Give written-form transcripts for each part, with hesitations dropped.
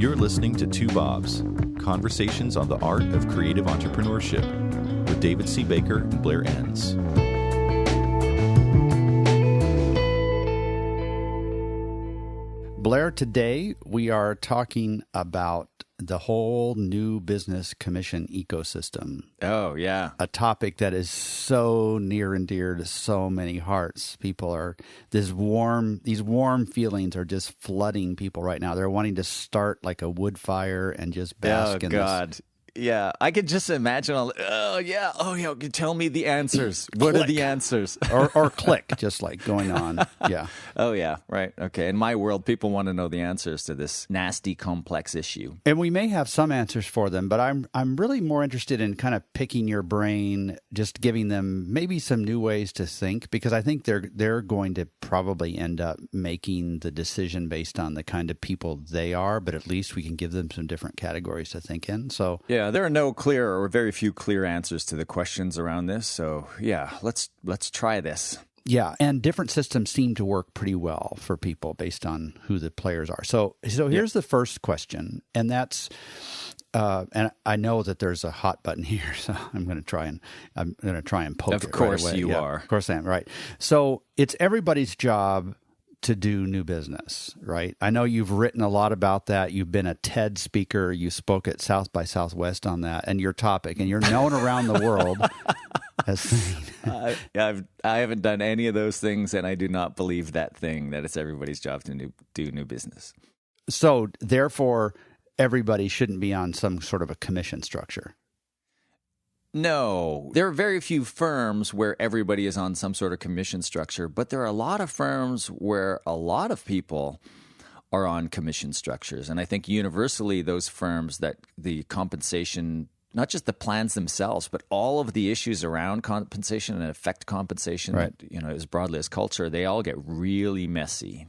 You're listening to Two Bobs, conversations on the art of creative entrepreneurship with David C. Baker and Blair Enns. Blair, today we are talking about the whole new business commission ecosystem. Oh, yeah. A topic that is so near and dear to so many hearts. These warm feelings are just flooding people right now. They're wanting to start like a wood fire and just bask in this. Yeah, I could just imagine tell me the answers. What are the answers? or click, just like going on. Yeah. Oh, yeah, right. Okay. In my world, people want to know the answers to this nasty, complex issue. And we may have some answers for them, but I'm really more interested in kind of picking your brain, just giving them maybe some new ways to think, because I think they're going to probably end up making the decision based on the kind of people they are, but at least we can give them some different categories to think in. So yeah, there are no clear or very few clear answers to the questions around this. So yeah, let's try this. Yeah, and different systems seem to work pretty well for people based on who the players are. So here's the first question, and that's, and I know that there's a hot button here, so I'm going to try and poke it. Of course right away. you are. Of course I am. Right. So it's everybody's job to do new business, right? I know you've written a lot about that. You've been a TED speaker. You spoke at South by Southwest on that and your topic, and you're known around the world as saying. I haven't done any of those things, and I do not believe that it's everybody's job to do new business. So therefore, everybody shouldn't be on some sort of a commission structure. No, there are very few firms where everybody is on some sort of commission structure, but there are a lot of firms where a lot of people are on commission structures. And I think universally those firms that the compensation, not just the plans themselves, but all of the issues around compensation and affect compensation, right, that, as broadly as culture, they all get really messy.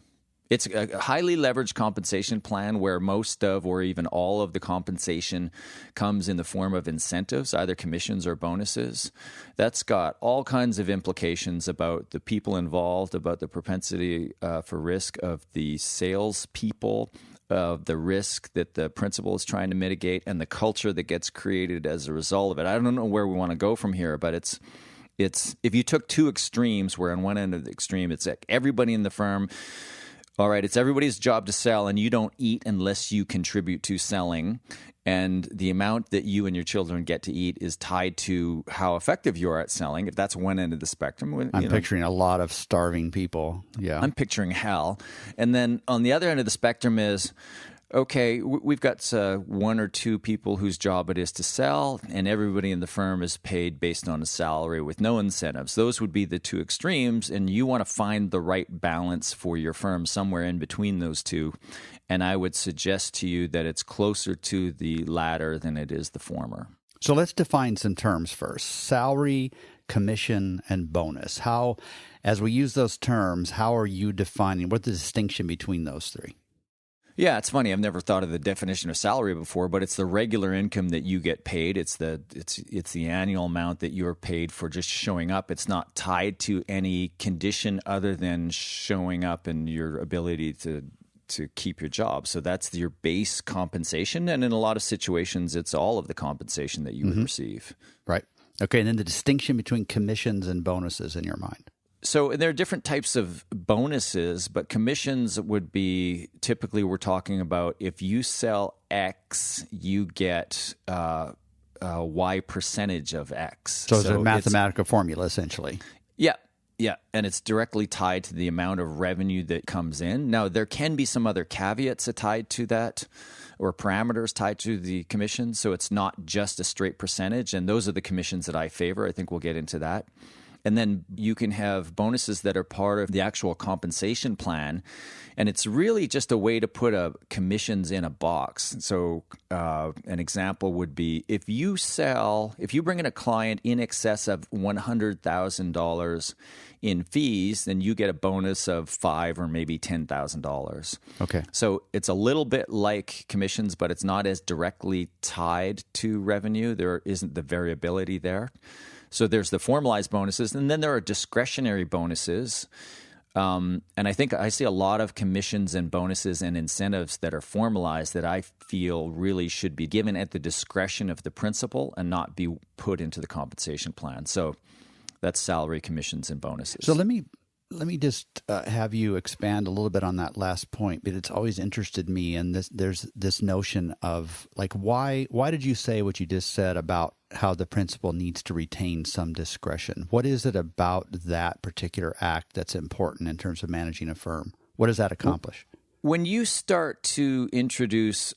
It's a highly leveraged compensation plan where most of or even all of the compensation comes in the form of incentives, either commissions or bonuses. That's got all kinds of implications about the people involved, about the propensity for risk of the salespeople, of the risk that the principal is trying to mitigate, and the culture that gets created as a result of it. I don't know where we want to go from here, but it's if you took two extremes, where on one end of the extreme, it's like everybody in the firm, all right, it's everybody's job to sell, and you don't eat unless you contribute to selling. And the amount that you and your children get to eat is tied to how effective you are at selling. If that's one end of the spectrum. I'm picturing a lot of starving people. Yeah. I'm picturing hell. And then on the other end of the spectrum is, okay, we've got one or two people whose job it is to sell, and everybody in the firm is paid based on a salary with no incentives. Those would be the two extremes, and you want to find the right balance for your firm somewhere in between those two. And I would suggest to you that it's closer to the latter than it is the former. So let's define some terms first. Salary, commission, and bonus. As we use those terms, how are you defining, what's the distinction between those three? Yeah, it's funny. I've never thought of the definition of salary before, but it's the regular income that you get paid. It's the annual amount that you're paid for just showing up. It's not tied to any condition other than showing up and your ability to keep your job. So that's your base compensation, and in a lot of situations, it's all of the compensation that you would receive. Right. Okay, and then the distinction between commissions and bonuses in your mind. So there are different types of bonuses, but commissions would be typically we're talking about if you sell X, you get Y percentage of X. So it's a mathematical formula, essentially. Yeah, and it's directly tied to the amount of revenue that comes in. Now, there can be some other caveats tied to that or parameters tied to the commission, so it's not just a straight percentage, and those are the commissions that I favor. I think we'll get into that. And then you can have bonuses that are part of the actual compensation plan. And it's really just a way to put commissions in a box. So an example would be if you bring in a client in excess of $100,000 in fees, then you get a bonus of $5,000 or maybe $10,000. Okay. So it's a little bit like commissions, but it's not as directly tied to revenue. There isn't the variability there. So there's the formalized bonuses, and then there are discretionary bonuses. And I think I see a lot of commissions and bonuses and incentives that are formalized that I feel really should be given at the discretion of the principal and not be put into the compensation plan. So that's salary, commissions, and bonuses. So let me just have you expand a little bit on that last point, but it's always interested me. And there's this notion of like, why did you say what you just said about how the principal needs to retain some discretion? What is it about that particular act that's important in terms of managing a firm? What does that accomplish? When you start to introduce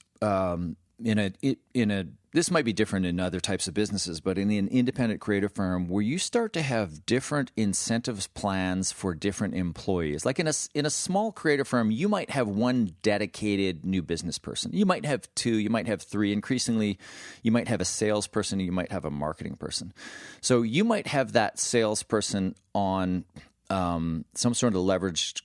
this might be different in other types of businesses, but in an independent creative firm where you start to have different incentives plans for different employees, like in a small creative firm, you might have one dedicated new business person. You might have two, you might have three. Increasingly, you might have a salesperson, you might have a marketing person. So you might have that salesperson on some sort of leveraged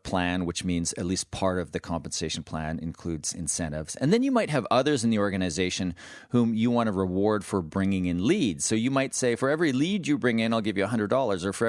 plan, which means at least part of the compensation plan includes incentives. And then you might have others in the organization whom you want to reward for bringing in leads. So you might say, for every lead you bring in, I'll give you $100, or for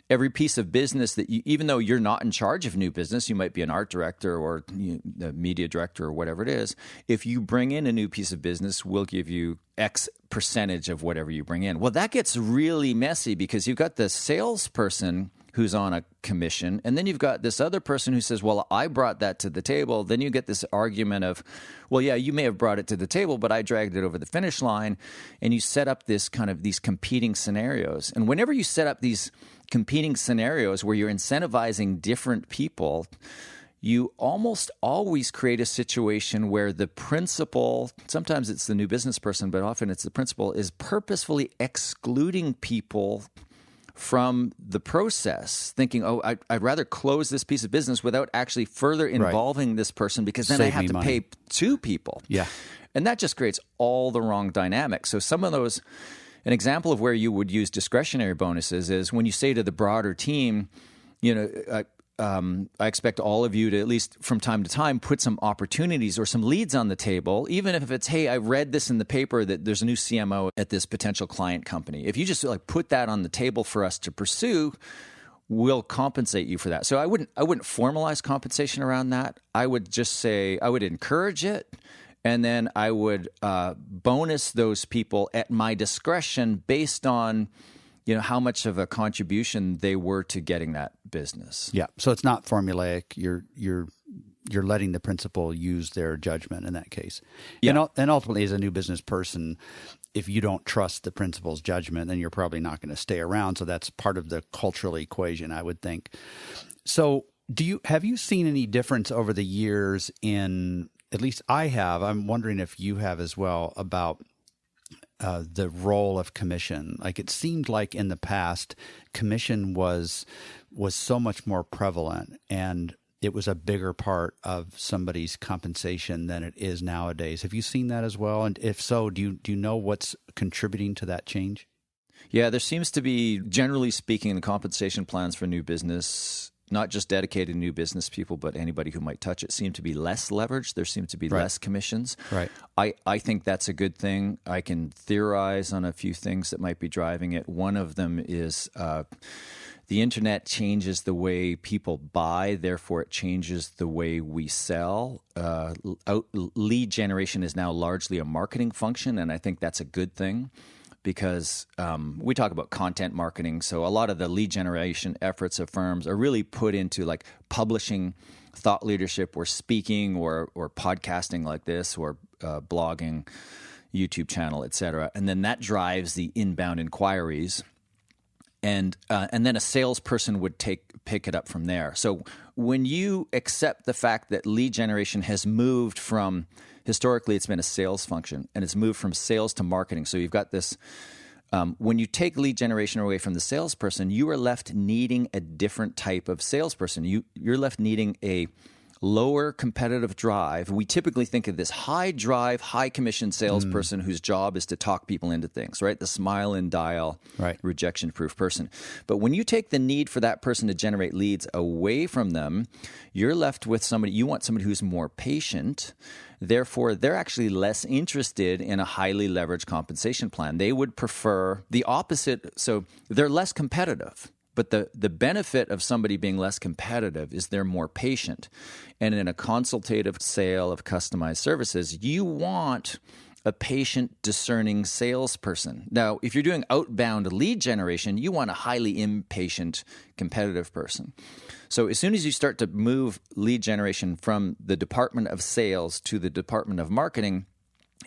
every piece of business that you, even though you're not in charge of new business, you might be an art director or the media director or whatever it is. If you bring in a new piece of business, we'll give you X percentage of whatever you bring in. Well, that gets really messy because you've got the salesperson who's on a commission, and then you've got this other person who says, well, I brought that to the table. Then you get this argument of, well, yeah, you may have brought it to the table, but I dragged it over the finish line, and you set up this kind of these competing scenarios. And whenever you set up these competing scenarios where you're incentivizing different people, you almost always create a situation where the principal, sometimes it's the new business person, but often it's the principal, is purposefully excluding people from the process, thinking, oh, I'd rather close this piece of business without actually further involving this person because then I have to pay two people. Yeah. And that just creates all the wrong dynamics. So some of those, an example of where you would use discretionary bonuses is when you say to the broader team, I expect all of you to, at least from time to time, put some opportunities or some leads on the table, even if it's, hey, I read this in the paper that there's a new CMO at this potential client company. If you just like put that on the table for us to pursue, we'll compensate you for that. So I wouldn't formalize compensation around that. I would just say I would encourage it, and then I would bonus those people at my discretion based on how much of a contribution they were to getting that business. Yeah. So it's not formulaic. You're letting the principal use their judgment in that case. Yeah. And ultimately, as a new business person, if you don't trust the principal's judgment, then you're probably not going to stay around. So that's part of the cultural equation, I would think. So have you seen any difference over the years in, at least I have, I'm wondering if you have as well, about the role of commission? Like it seemed like in the past, commission was so much more prevalent, and it was a bigger part of somebody's compensation than it is nowadays. Have you seen that as well? And if so, do you know what's contributing to that change? Yeah, there seems to be, generally speaking, the compensation plans for new business, not just dedicated new business people, but anybody who might touch it, seem to be less leveraged. There seem to be less commissions. Right. I think that's a good thing. I can theorize on a few things that might be driving it. One of them is the internet changes the way people buy, therefore it changes the way we sell. Lead generation is now largely a marketing function, and I think that's a good thing. Because we talk about content marketing. So a lot of the lead generation efforts of firms are really put into like publishing thought leadership or speaking or podcasting like this or blogging, YouTube channel, et cetera. And then that drives the inbound inquiries. And then a salesperson would pick it up from there. So when you accept the fact that lead generation has moved from, historically it's been a sales function, and it's moved from sales to marketing. So you've got this, when you take lead generation away from the salesperson, you are left needing a different type of salesperson. You're left needing a lower competitive drive. We typically think of this high drive, high commission salesperson whose job is to talk people into things, right? The smile and dial, rejection proof person. But when you take the need for that person to generate leads away from them, you're left with somebody, you want somebody who's more patient. Therefore, they're actually less interested in a highly leveraged compensation plan. They would prefer the opposite. So they're less competitive. But the benefit of somebody being less competitive is they're more patient. And in a consultative sale of customized services, you want a patient, discerning salesperson. Now, if you're doing outbound lead generation, you want a highly impatient, competitive person. So as soon as you start to move lead generation from the Department of Sales to the Department of Marketing,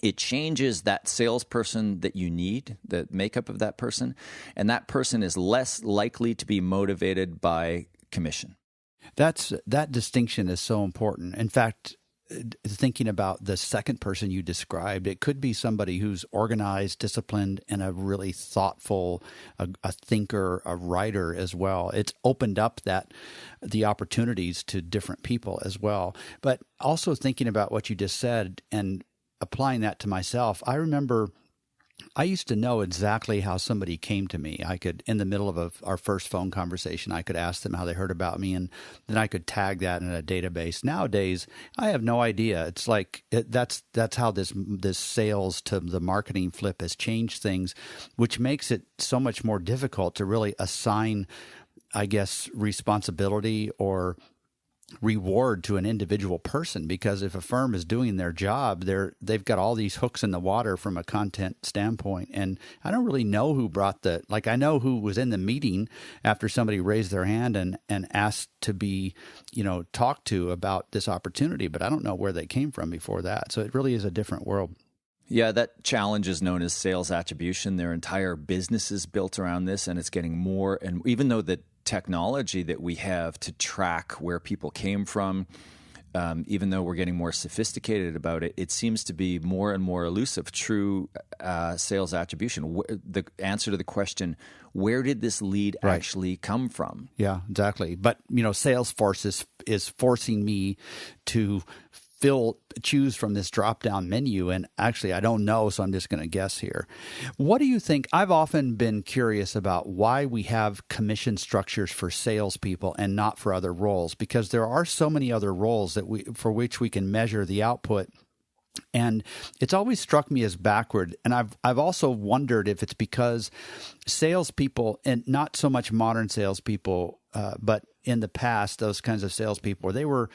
it changes that salesperson that you need, the makeup of that person, and that person is less likely to be motivated by commission. That distinction is so important. In fact, thinking about the second person you described, it could be somebody who's organized, disciplined, and a really thoughtful, a thinker, a writer as well. It's opened up the opportunities to different people as well. But also thinking about what you just said and applying that to myself, I remember I used to know exactly how somebody came to me. I could, in the middle of our first phone conversation, I could ask them how they heard about me, and then I could tag that in a database. Nowadays, I have no idea. It's like that's how this sales to the marketing flip has changed things, which makes it so much more difficult to really assign, I guess, responsibility or reward to an individual person, because if a firm is doing their job, they've got all these hooks in the water from a content standpoint. And I don't really know who brought I know who was in the meeting after somebody raised their hand and asked to be, talked to about this opportunity, but I don't know where they came from before that. So it really is a different world. Yeah, that challenge is known as sales attribution. Their entire business is built around this, and it's getting more. And even though the technology that we have to track where people came from, even though we're getting more sophisticated about it, it seems to be more and more elusive. True sales attribution, the answer to the question, where did this lead actually come from? Yeah, exactly. But Salesforce is forcing me to choose from this drop-down menu, and actually I don't know, so I'm just going to guess here. What do you think? I've often been curious about why we have commission structures for salespeople and not for other roles, because there are so many other roles for which we can measure the output. And it's always struck me as backward. And I've also wondered if it's because salespeople, and not so much modern salespeople, but in the past, those kinds of salespeople, they were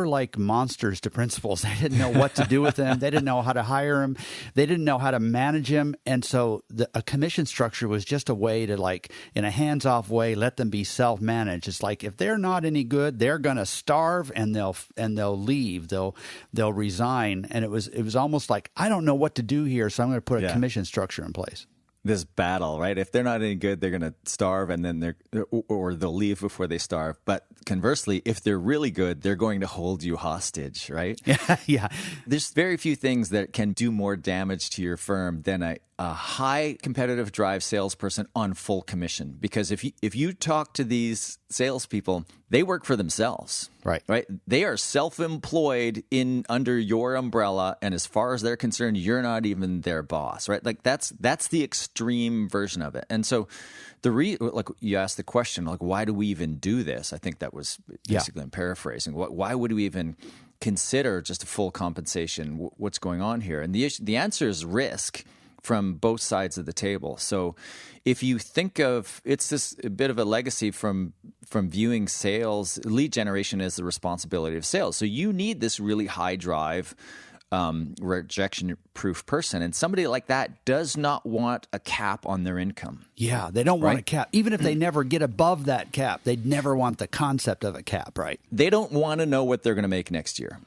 like monsters to principals. They didn't know what to do with them. They didn't know how to hire them. They didn't know how to manage them. And so a commission structure was just a way to, like, in a hands-off way, let them be self-managed. It's like, if they're not any good, they're going to starve and they'll leave. They'll resign. And it was almost like, I don't know what to do here, so I'm going to put a commission structure in place. This battle, right? If they're not any good, they're going to starve, and then they'll leave before they starve. But conversely, if they're really good, they're going to hold you hostage, right? Yeah. There's very few things that can do more damage to your firm than a high competitive drive salesperson on full commission. Because if you talk to these salespeople, they work for themselves. Right. They are self-employed under your umbrella, and as far as they're concerned, you're not even their boss, right? Like that's the extreme version of it. And so like you asked the question, like, why do we even do this? I think that was basically, I'm paraphrasing. Why would we even consider just a full compensation? What's going on here? And the answer is risk from both sides of the table. So if you think of, it's this a bit of a legacy from viewing sales, lead generation as the responsibility of sales. So you need this really high drive, rejection-proof person. And somebody like that does not want a cap on their income. Yeah, they don't want a cap. Even if they never get above that cap, they'd never want the concept of a cap, right? They don't want to know what they're going to make next year.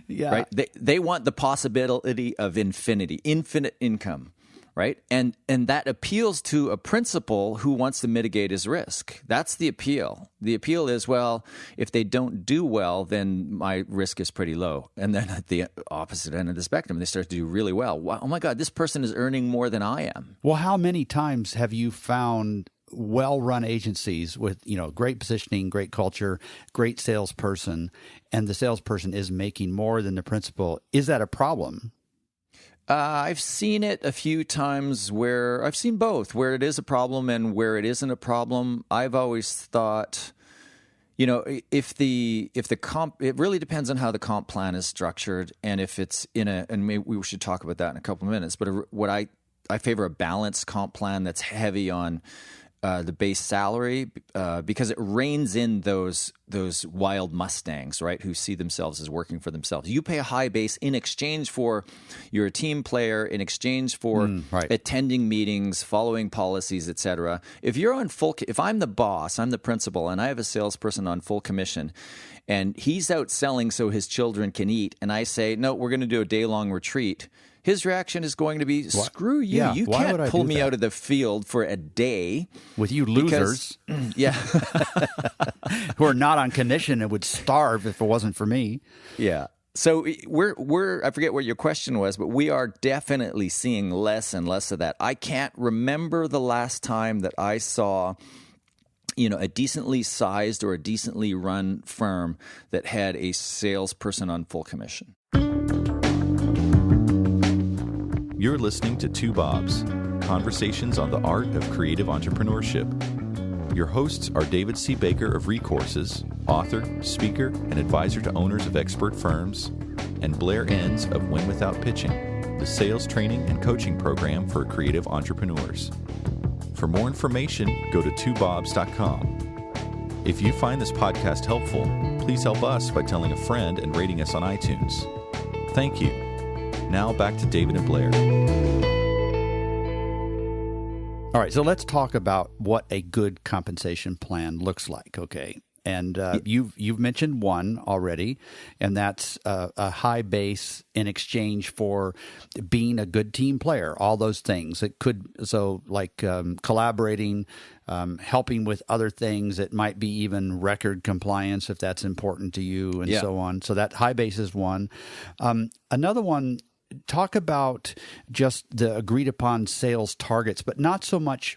Yeah. Right. They want the possibility of infinite income, right? And that appeals to a principal who wants to mitigate his risk. That's the appeal. The appeal is, well, if they don't do well, then my risk is pretty low. And then at the opposite end of the spectrum, they start to do really well. Wow, oh my God, this person is earning more than I am. Well, how many times have you found well-run agencies with, great positioning, great culture, great salesperson, and the salesperson is making more than the principal? Is that a problem? I've seen it a few times where I've seen both, where it is a problem and where it isn't a problem. I've always thought, if the comp, it really depends on how the comp plan is structured, and if it's and maybe we should talk about that in a couple of minutes. But what I favor a balanced comp plan that's heavy on the base salary because it reins in those wild Mustangs, right, who see themselves as working for themselves. You pay a high base in exchange for you're a team player, in exchange for attending meetings, following policies, etc. If I'm the boss, I'm the principal, and I have a salesperson on full commission, and he's out selling so his children can eat, and I say, no, we're going to do a day-long retreat. His reaction is going to be, screw you. Yeah, you can't pull me out of the field for a day. With you losers. Yeah. Who are not on commission and would starve if it wasn't for me. Yeah. So we're I forget what your question was, but we are definitely seeing less and less of that. I can't remember the last time that I saw a decently sized or a decently run firm that had a salesperson on full commission. You're listening to Two Bobs, conversations on the art of creative entrepreneurship. Your hosts are David C. Baker of Recourses, author, speaker, and advisor to owners of expert firms, and Blair Enns of Win Without Pitching, the sales training and coaching program for creative entrepreneurs. For more information, go to twobobs.com. If you find this podcast helpful, please help us by telling a friend and rating us on iTunes. Thank you. Now back to David and Blair. All right, so let's talk about what a good compensation plan looks like, okay? And you've mentioned one already, and that's a high base in exchange for being a good team player. All those things. It could collaborating, helping with other things. It might be even record compliance if that's important to you, and so on. So that high base is one. Another one. Talk about just the agreed upon sales targets, but not so much.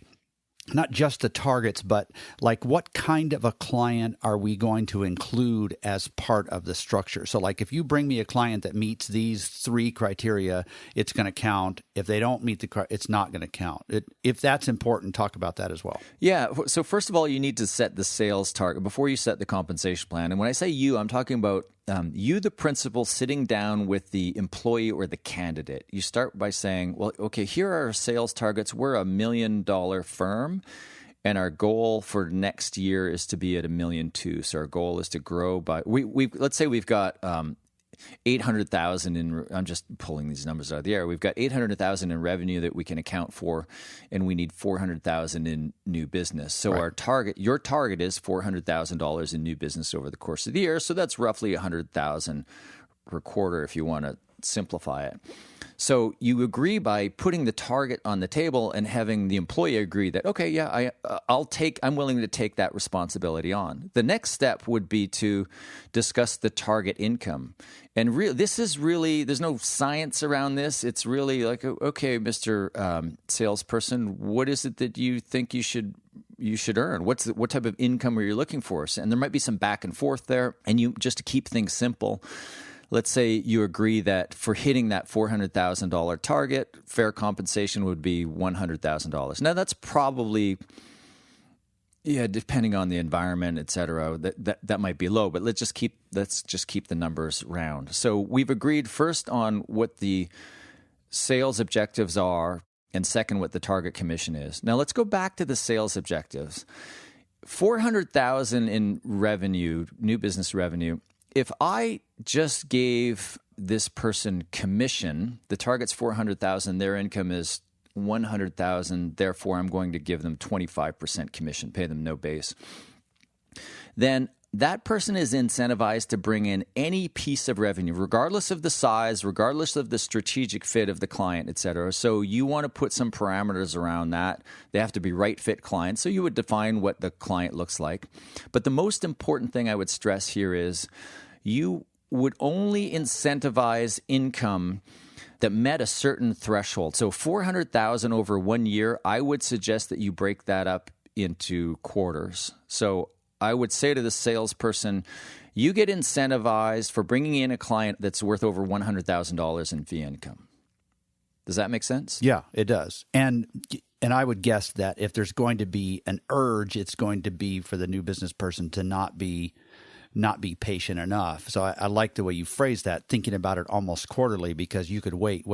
Not just the targets, but like what kind of a client are we going to include as part of the structure? So like if you bring me a client that meets these 3 criteria, it's going to count. If they don't meet it's not going to count. If that's important, talk about that as well. Yeah. So first of all, you need to set the sales target before you set the compensation plan. And when I say you, I'm talking about you, the principal, sitting down with the employee or the candidate. You start by saying, well, okay, here are our sales targets. We're $1 million firm, and our goal for next year is to be at $1.2 million. So our goal is to grow by let's say we've got 800,000 in. I'm just pulling these numbers out of the air. We've got 800,000 in revenue that we can account for, and we need 400,000 in new business. So your target is $400,000 in new business over the course of the year. So that's roughly 100,000 per quarter if you want to simplify it. So you agree by putting the target on the table and having the employee agree that, okay, yeah, I'm willing to take that responsibility on. The next step would be to discuss the target income. And this is really, there's no science around this. It's really like, okay, Mr. Salesperson, what is it that you think you should earn? What type of income are you looking for? And there might be some back and forth there. And you, just to keep things simple, let's say you agree that for hitting that $400,000 target, fair compensation would be $100,000. Now that's probably, depending on the environment, et cetera, that might be low, but let's just keep the numbers round. So we've agreed first on what the sales objectives are, and second, what the target commission is. Now let's go back to the sales objectives. 400,000 in revenue, new business revenue. If I just gave this person commission, the target's 400,000, their income is 100,000, therefore I'm going to give them 25% commission, pay them no base. Then that person is incentivized to bring in any piece of revenue, regardless of the size, regardless of the strategic fit of the client, et cetera. So you want to put some parameters around that. They have to be right fit clients. So you would define what the client looks like. But the most important thing I would stress here is you would only incentivize income that met a certain threshold. So 400,000 over 1 year, I would suggest that you break that up into quarters. So I would say to the salesperson, you get incentivized for bringing in a client that's worth over $100,000 in fee income. Does that make sense? Yeah, it does. And I would guess that if there's going to be an urge, it's going to be for the new business person to not be not be patient enough. So I like the way you phrase that, thinking about it almost quarterly, because you could wait,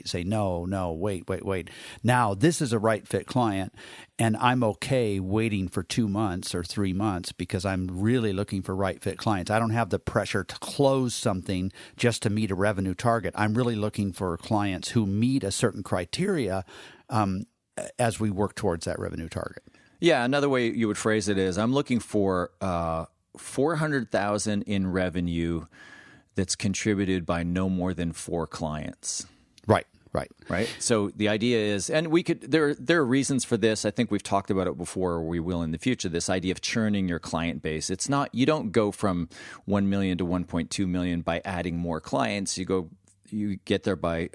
say no, wait. Now this is a right fit client, and I'm okay waiting for 2 months or 3 months because I'm really looking for right fit clients. I don't have the pressure to close something just to meet a revenue target. I'm really looking for clients who meet a certain criteria as we work towards that revenue target. Yeah, another way you would phrase it is, I'm looking for $400,000 in revenue that's contributed by no more than 4 clients. Right. So the idea is, and we could, there are reasons for this. I think we've talked about it before, or we will in the future, this idea of churning your client base. It's not, you don't go from 1 million to 1.2 million by adding more clients. You get there by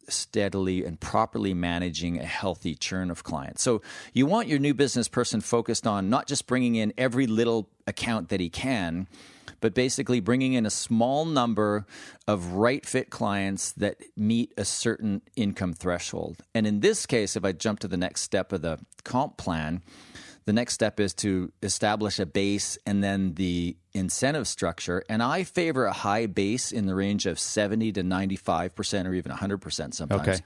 steadily and properly managing a healthy churn of clients. So you want your new business person focused on not just bringing in every little account that he can, but basically bringing in a small number of right fit clients that meet a certain income threshold. And in this case, if I jump to the next step of the comp plan, the next step is to establish a base and then the incentive structure. And I favor a high base in the range of 70 to 95% or even 100% sometimes. Okay.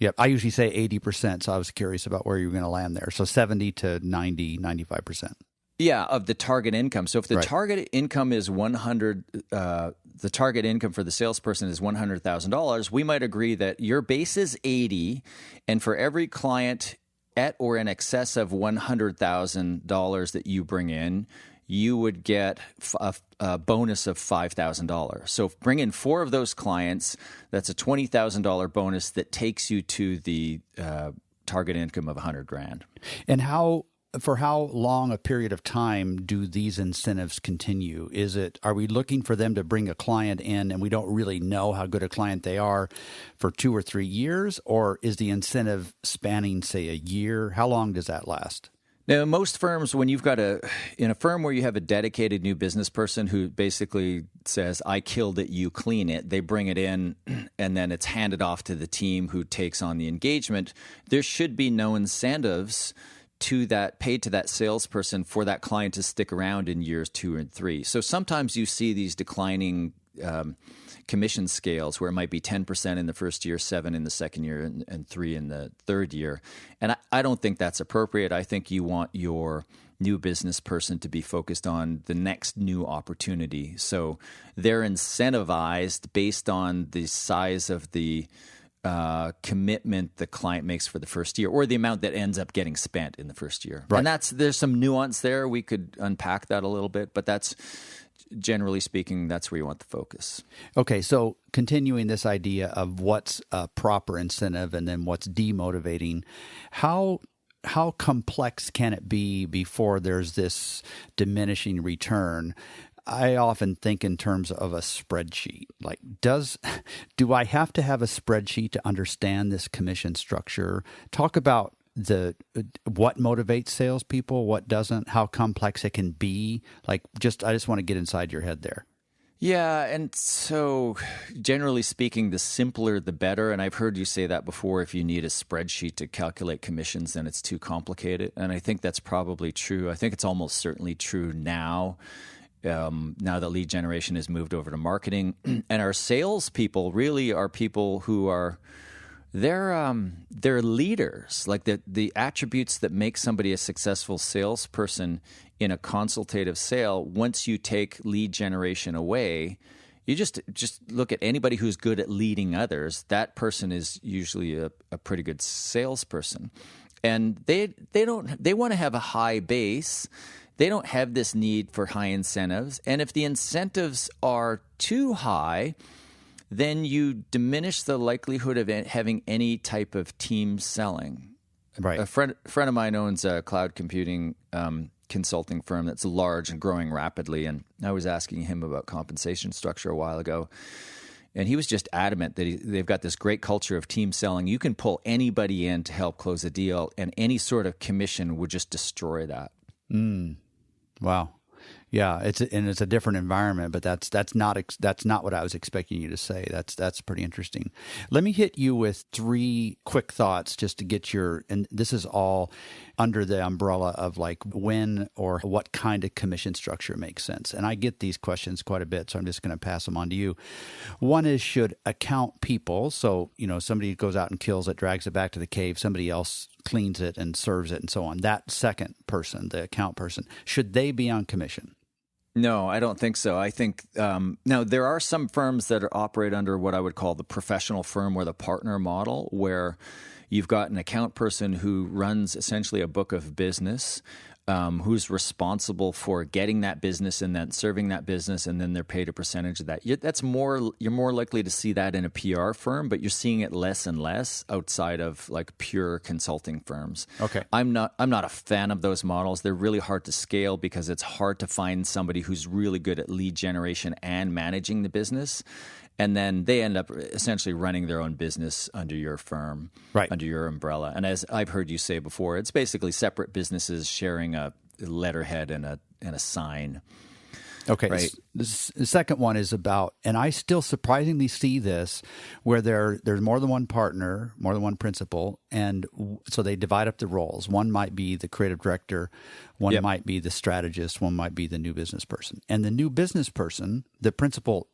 Yep. I usually say 80%, so I was curious about where you were going to land there. So 70 to 90, 95%. Yeah, of the target income. So if the Right. target income is 100, the target income for the salesperson is $100,000, we might agree that your base is 80, and for every client at or in excess of $100,000 that you bring in, you would get a bonus of $5,000. So bring in 4 of those clients, that's a $20,000 bonus that takes you to the target income of $100,000. And for how long a period of time do these incentives continue? Are we looking for them to bring a client in and we don't really know how good a client they are for 2 or 3 years? Or is the incentive spanning, say, a year? How long does that last? Now, most firms, when you've got in a firm where you have a dedicated new business person who basically says, I killed it, you clean it, they bring it in and then it's handed off to the team who takes on the engagement. There should be no incentives paid to that salesperson for that client to stick around in years 2 and 3. So sometimes you see these declining commission scales where it might be 10% in the first year, 7 in the second year, and 3 in the third year. And I don't think that's appropriate. I think you want your new business person to be focused on the next new opportunity. So they're incentivized based on the size of the commitment the client makes for the first year, or the amount that ends up getting spent in the first year. Right. And there's some nuance there. We could unpack that a little bit, but that's, generally speaking, that's where you want the focus. Okay, so continuing this idea of what's a proper incentive and then what's demotivating, how complex can it be before there's this diminishing return? I often think in terms of a spreadsheet. Like, do I have to have a spreadsheet to understand this commission structure? Talk about what motivates salespeople, what doesn't, how complex it can be. Like, I just want to get inside your head there. Yeah, and so generally speaking, the simpler the better. And I've heard you say that before. If you need a spreadsheet to calculate commissions, then it's too complicated. And I think that's probably true. I think it's almost certainly true now. Now that lead generation has moved over to marketing, and our salespeople really are people who are they're leaders. Like the attributes that make somebody a successful salesperson in a consultative sale. Once you take lead generation away, you just look at anybody who's good at leading others. That person is usually a pretty good salesperson, and they want to have a high base. They don't have this need for high incentives. And if the incentives are too high, then you diminish the likelihood of having any type of team selling. Right. A friend of mine owns a cloud computing consulting firm that's large and growing rapidly. And I was asking him about compensation structure a while ago. And he was just adamant that they've got this great culture of team selling. You can pull anybody in to help close a deal, and any sort of commission would just destroy that. Wow. Yeah, it's a different environment, but that's not what I was expecting you to say. That's pretty interesting. Let me hit you with 3 quick thoughts just to get and this is all under the umbrella of like when or what kind of commission structure makes sense. And I get these questions quite a bit, so I'm just going to pass them on to you. One is, should account people, so, somebody goes out and kills it, drags it back to the cave, somebody else cleans it and serves it and so on. That second person, the account person, should they be on commission? No, I don't think so. I think now there are some firms that operate under what I would call the professional firm or the partner model, where you've got an account person who runs essentially a book of business, who's responsible for getting that business and then serving that business, and then they're paid a percentage of that. You're more likely to see that in a PR firm, but you're seeing it less and less outside of like pure consulting firms. Okay. I'm not a fan of those models. They're really hard to scale because it's hard to find somebody who's really good at lead generation and managing the business. And then they end up essentially running their own business under your firm, right, under your umbrella. And as I've heard you say before, it's basically separate businesses sharing a letterhead and a sign. Okay. Right. The second one is about, and I still surprisingly see this, where there's more than one partner, more than one principal, and so they divide up the roles. One might be the creative director, one might be the strategist, one might be the new business person. And the new business person, the principal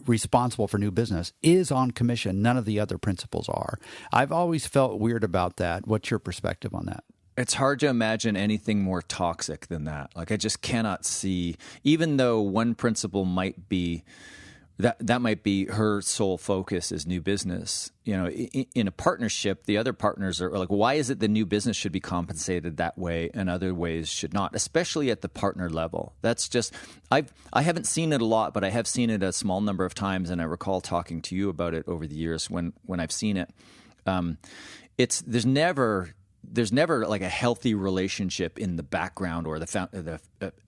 responsible for new business, is on commission. None of the other principals are. I've always felt weird about that. What's your perspective on that? It's hard to imagine anything more toxic than that. Like, I just cannot see, even though one principal might be, that might be her sole focus is new business. In a partnership, the other partners are like, why is it the new business should be compensated that way and other ways should not, especially at the partner level? That's just, I haven't seen it a lot, but I have seen it a small number of times, and I recall talking to you about it over the years when I've seen it. There's never like a healthy relationship in the background or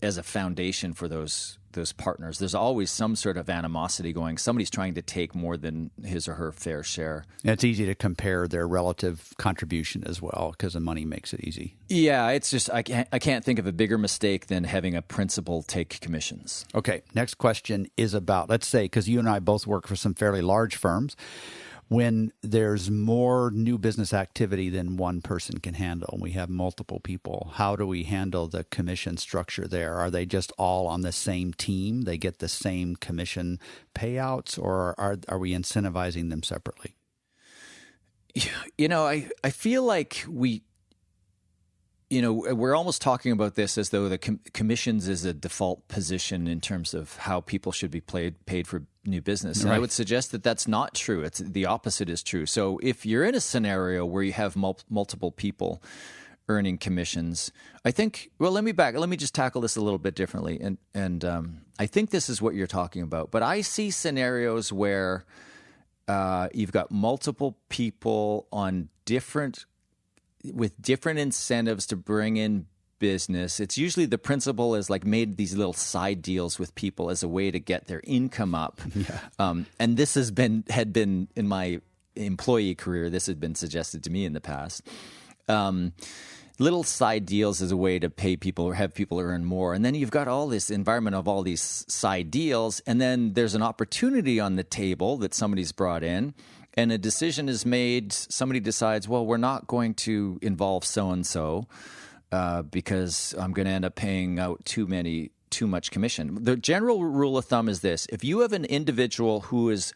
as a foundation for those partners. There's always some sort of animosity going. Somebody's trying to take more than his or her fair share. And it's easy to compare their relative contribution as well, because the money makes it easy. Yeah, it's just I can't think of a bigger mistake than having a principal take commissions. Okay, next question is about, let's say, because you and I both work for some fairly large firms, when there's more new business activity than one person can handle, and we have multiple people, how do we handle the commission structure there? Are they just all on the same team? They get the same commission payouts, or are we incentivizing them separately? I feel like we're almost talking about this as though the commissions is a default position in terms of how people should be paid for new business. And I would suggest that that's not true. It's the opposite is true. So if you're in a scenario where you have multiple people earning commissions, I think, well, let me just tackle this a little bit differently. And I think this is what you're talking about. But I see scenarios where you've got multiple people with different incentives to bring in business. It's usually the principal has like made these little side deals with people as a way to get their income up. Yeah. And this had been in my employee career, this had been suggested to me in the past. Little side deals as a way to pay people or have people earn more. And then you've got all this environment of all these side deals. And then there's an opportunity on the table that somebody's brought in, and a decision is made. Somebody decides, well, we're not going to involve so-and-so because I'm going to end up paying out too much commission. The general rule of thumb is this: if you have an individual who is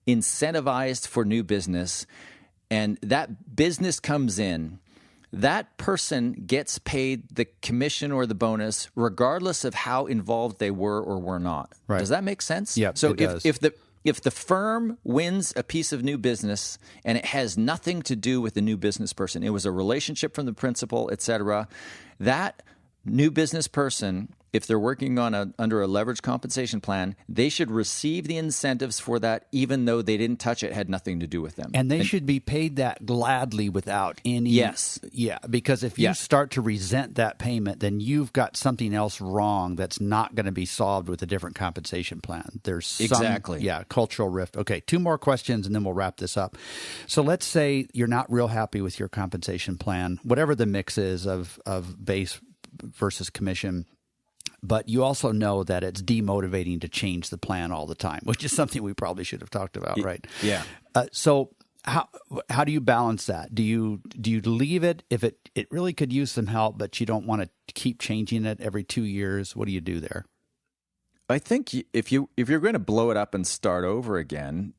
incentivized for new business and that business comes in, that person gets paid the commission or the bonus regardless of how involved they were or were not. Right. Does that make sense? Yeah. So if the firm wins a piece of new business and it has nothing to do with the new business person, it was a relationship from the principal, et cetera, that new business person, if they're working on under a leveraged compensation plan, they should receive the incentives for that, even though they didn't touch it, had nothing to do with them. And they should be paid that gladly without any... Yes. Yeah, because if you start to resent that payment, then you've got something else wrong that's not going to be solved with a different compensation plan. There's some cultural rift. Okay, 2 more questions and then we'll wrap this up. So let's say you're not real happy with your compensation plan, whatever the mix is of base versus commission. But you also know that it's demotivating to change the plan all the time, which is something we probably should have talked about, right? Yeah. So how do you balance that? Do you leave it if it really could use some help, but you don't want to keep changing it every 2 years? What do you do there? I think if you're going to blow it up and start over again,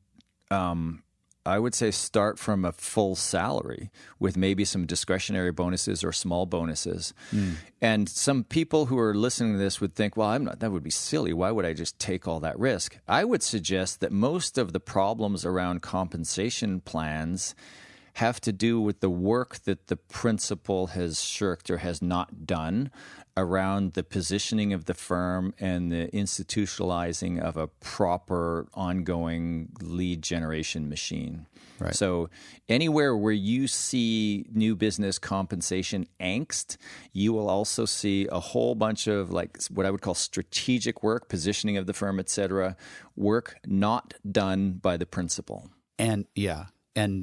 I would say start from a full salary with maybe some discretionary bonuses or small bonuses. And some people who are listening to this would think, well, that would be silly. Why would I just take all that risk? I would suggest that most of the problems around compensation plans have to do with the work that the principal has shirked or has not done around the positioning of the firm and the institutionalizing of a proper ongoing lead generation machine. Right. So anywhere where you see new business compensation angst, you will also see a whole bunch of like what I would call strategic work, positioning of the firm, et cetera, work not done by the principal. And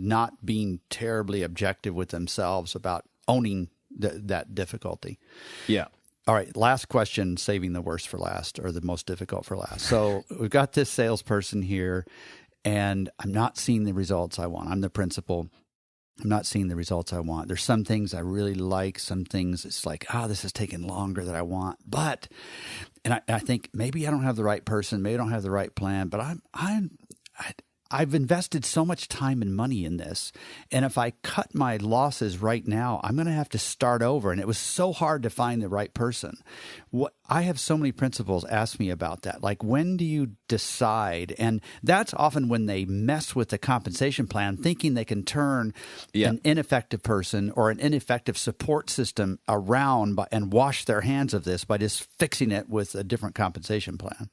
not being terribly objective with themselves about owning that difficulty. Yeah. All right, last question, saving the worst for last, or the most difficult for last. So we've got this salesperson here, and I'm not seeing the results I want. I'm the principal. I'm not seeing the results I want. There's some things I really like, some things it's like, this is taking longer than I want. But, and I think maybe I don't have the right person, maybe I don't have the right plan, but I've invested so much time and money in this. And if I cut my losses right now, I'm going to have to start over. And it was so hard to find the right person. I have so many principals ask me about that. Like, when do you decide? And that's often when they mess with the compensation plan, thinking they can turn an ineffective person or an ineffective support system around and wash their hands of this by just fixing it with a different compensation plan.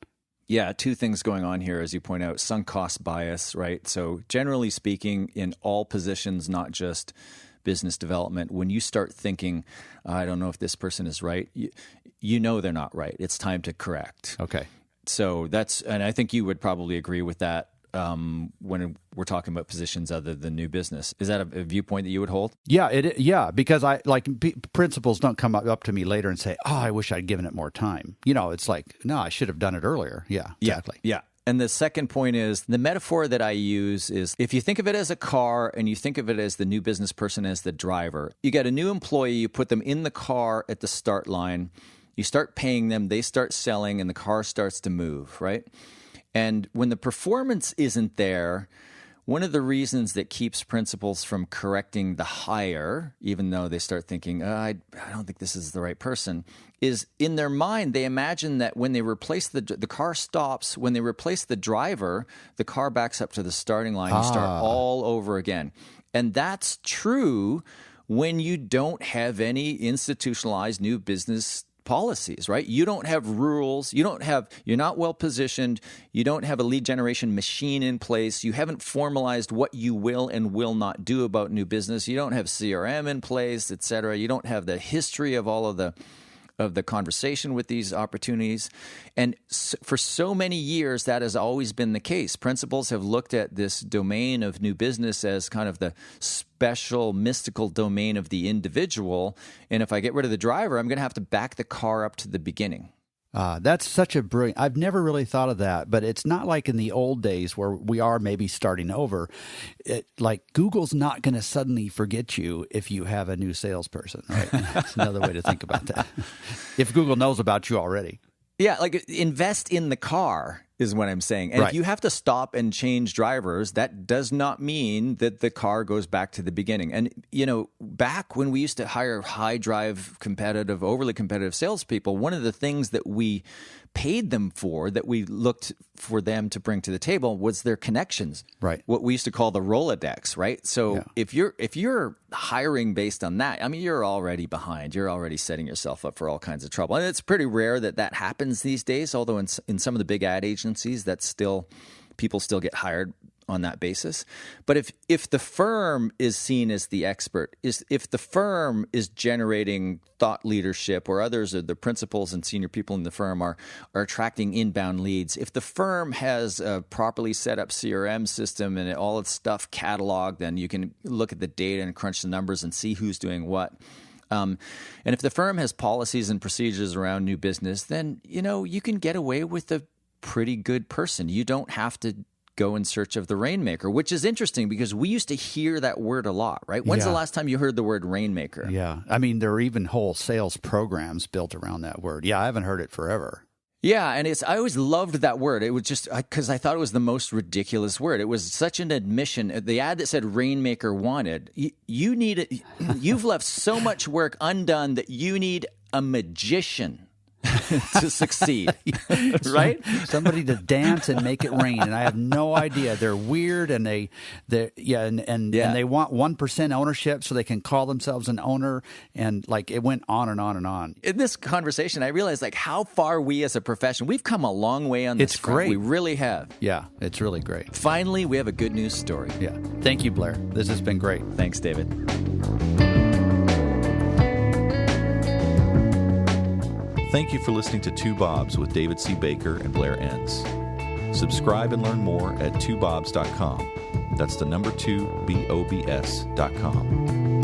Yeah, two things going on here, as you point out. Sunk cost bias, right? So generally speaking, in all positions, not just business development, when you start thinking, I don't know if this person is right, you know they're not right. It's time to correct. Okay. So and I think you would probably agree with that when we're talking about positions other than new business. Is that a viewpoint that you would hold? Yeah, because principals don't come up to me later and say, I wish I'd given it more time. It's like, no, I should have done it earlier. Yeah, exactly. Yeah. And the second point is, the metaphor that I use is, if you think of it as a car and you think of it as the new business person as the driver, you got a new employee, you put them in the car at the start line, you start paying them, they start selling, and the car starts to move, right? And when the performance isn't there, one of the reasons that keeps principals from correcting the hire, even though they start thinking, I don't think this is the right person, is in their mind, they imagine that when they replace the car stops, when they replace the driver, the car backs up to the starting line, you start all over again. And that's true when you don't have any institutionalized new business policies, right? You don't have rules. You're not well positioned. You don't have a lead generation machine in place. You haven't formalized what you will and will not do about new business. You don't have CRM in place, et cetera. You don't have the history of all of the conversation with these opportunities. And for so many years, that has always been the case. Principals have looked at this domain of new business as kind of the special, mystical domain of the individual. And if I get rid of the driver, I'm going to have to back the car up to the beginning. That's such a brilliant. I've never really thought of that, but it's not like in the old days where we are maybe starting over. Like Google's not going to suddenly forget you if you have a new salesperson, right? That's another way to think about that. If Google knows about you already. Yeah, like invest in the car is what I'm saying. And right. If you have to stop and change drivers, that does not mean that the car goes back to the beginning. And, back when we used to hire high drive, overly competitive salespeople, one of the things that we paid them for, that we looked for them to bring to the table, was their connections. Right. What we used to call the Rolodex, right? So if you're hiring based on that, I mean, you're already behind. You're already setting yourself up for all kinds of trouble. And it's pretty rare that happens these days, although in some of the big ad agencies, people still get hired on that basis. But if the firm is seen as the expert, if the firm is generating thought leadership, or others, or the principals and senior people in the firm are attracting inbound leads, if the firm has a properly set up CRM system and all its stuff cataloged, then you can look at the data and crunch the numbers and see who's doing what. And if the firm has policies and procedures around new business, then you can get away with a pretty good person. You don't have to go in search of the rainmaker, which is interesting because we used to hear that word a lot, right? When's the last time you heard the word rainmaker? Yeah. I mean, there are even whole sales programs built around that word. Yeah, I haven't heard it forever. Yeah, and I always loved that word. It was just because I thought it was the most ridiculous word. It was such an admission. The ad that said Rainmaker wanted, you need it. You've left so much work undone that you need a magician to succeed, right? Somebody to dance and make it rain, and I have no idea. They're weird, and they want 1% ownership so they can call themselves an owner, and like it went on and on and on. In this conversation, I realized like how far we as a profession we've come a long way on this. It's great. We really have. Yeah, it's really great. Finally, we have a good news story. Yeah, thank you, Blair. This has been great. Thanks, David. Thank you for listening to Two Bobs with David C. Baker and Blair Enns. Subscribe and learn more at twobobs.com. That's the number 2, BOBS.com.